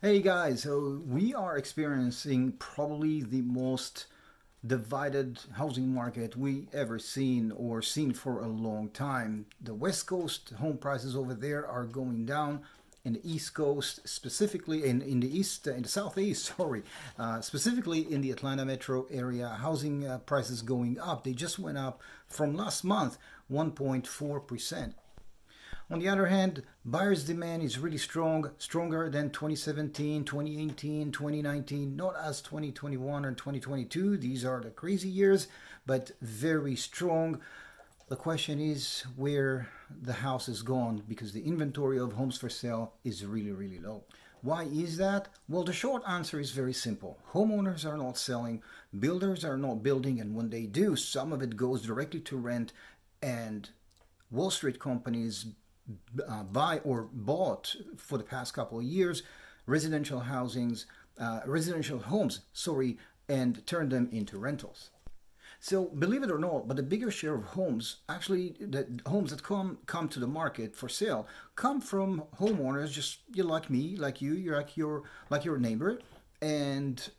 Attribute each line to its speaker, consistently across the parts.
Speaker 1: Hey guys, so we are experiencing probably the most divided housing market we ever seen or seen for a long time. The West Coast home prices over there are going down. In the East Coast, specifically in the East, in the Southeast, sorry, specifically in the Atlanta metro area, housing prices going up. They just went up from last month, 1.4%. On the other hand, buyers' demand is really strong, stronger than 2017, 2018, 2019, not as 2021 or 2022. These are the crazy years, but very strong. The question is where the house is gone because the inventory of homes for sale is really, really low. Why is that? Well, the short answer is very simple. Homeowners are not selling, builders are not building, and when they do, some of it goes directly to rent, and Wall Street companies buy or bought for the past couple of years residential homes, sorry, and turned them into rentals. So believe it or not, but the bigger share of homes, actually, the homes that come to the market for sale, come from homeowners just like me, like you, you're like your neighbor, and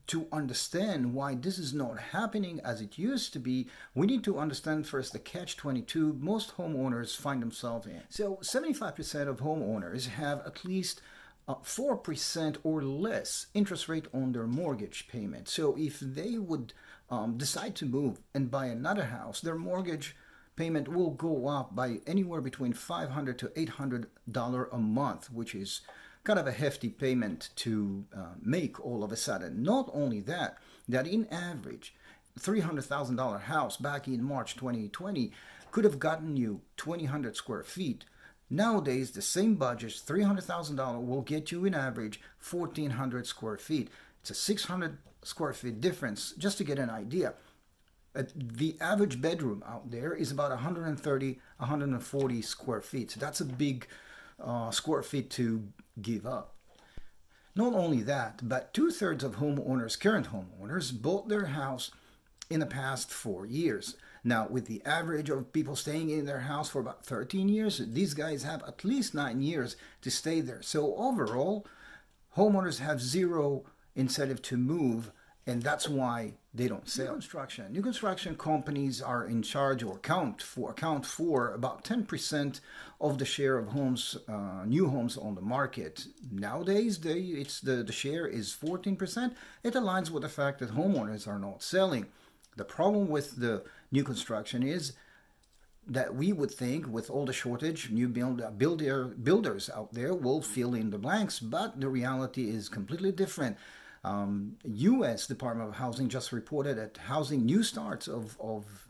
Speaker 1: to understand why this is not happening as it used to be, we need to understand first the catch 22 most homeowners find themselves in. So 75% of homeowners have at least 4% or less interest rate on their mortgage payment. So if they would decide to move and buy another house, their mortgage payment will go up by anywhere between $500 to $800 a month, which is kind of a hefty payment to make all of a sudden. Not only that, that in average, $300,000 house back in March 2020 could have gotten you 2,000 square feet. Nowadays, the same budget, $300,000, will get you in average 1,400 square feet. It's a 600 square feet difference, just to get an idea. The average bedroom out there is about 130, 140 square feet. So that's a big square feet to give up. Not only that, but two-thirds of homeowners, current homeowners, bought their house in the past 4 years. Now, with the average of people staying in their house for about 13 years, these guys have at least 9 years to stay there. So overall, homeowners have zero incentive to move, and that's why they don't sell. New construction companies are in charge or account for about 10% of the share of homes, new homes on the market. Nowadays, the share is 14%. It aligns with the fact that homeowners are not selling. The problem with the new construction is that we would think with all the shortage, builders out there will fill in the blanks, but the reality is completely different. U.S. Department of Housing just reported that housing new starts of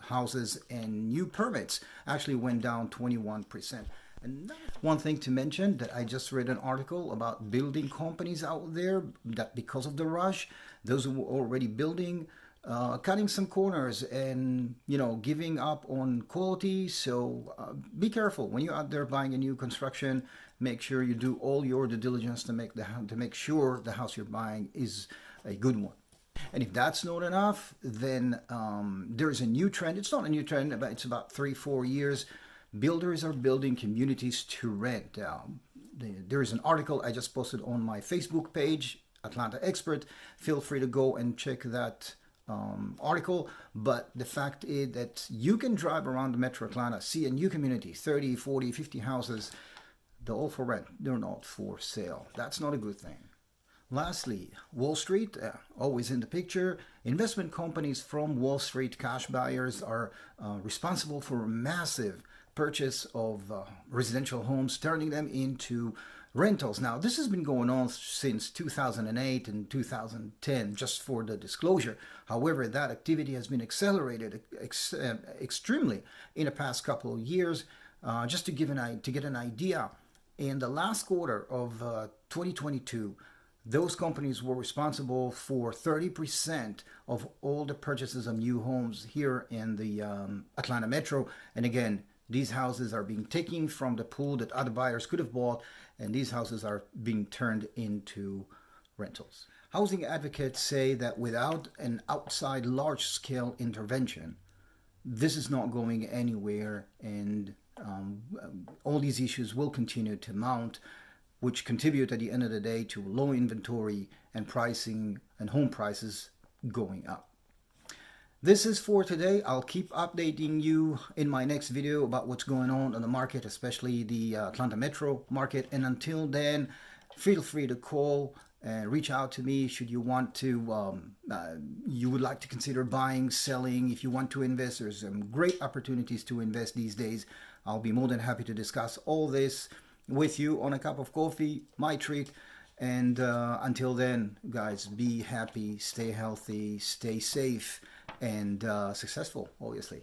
Speaker 1: houses and new permits actually went down 21%. And one thing to mention that I just read an article about building companies out there that because of the rush, those who were already building, cutting some corners and giving up on quality. So be careful when you're out there buying a new construction. Make sure you do all your due diligence to make sure the house you're buying is a good one. And if that's not enough, then there is a new trend. It's not a new trend, but it's about 3-4 years. Builders are building communities to rent. There is an article I just posted on my Facebook page, Atlanta Expert. Feel free to go and check that article. But the fact is that you can drive around the metro Atlanta, see a new community, 30, 40, 50 houses. They're all for rent. They're not for sale. That's not a good thing. Lastly, Wall Street, always in the picture. Investment companies from Wall Street, cash buyers, are responsible for a massive purchase of residential homes, turning them into rentals. Now, this has been going on since 2008 and 2010, just for the disclosure. However, that activity has been accelerated extremely in the past couple of years. Just to get an idea, in the last quarter of 2022, those companies were responsible for 30% of all the purchases of new homes here in the Atlanta metro. And again, these houses are being taken from the pool that other buyers could have bought, and these houses are being turned into rentals. Housing advocates say that without an outside large-scale intervention, this is not going anywhere, and all these issues will continue to mount. which contribute at the end of the day to low inventory and pricing and home prices going up. This is for today. I'll keep updating you in my next video about what's going on the market, especially the Atlanta Metro market. And until then, feel free to call and reach out to me should you want to, you would like to consider buying, selling. If you want to invest, there's some great opportunities to invest these days. I'll be more than happy to discuss all this with you on a cup of coffee, my treat. And until then, guys, be happy, stay healthy, stay safe, and successful, obviously.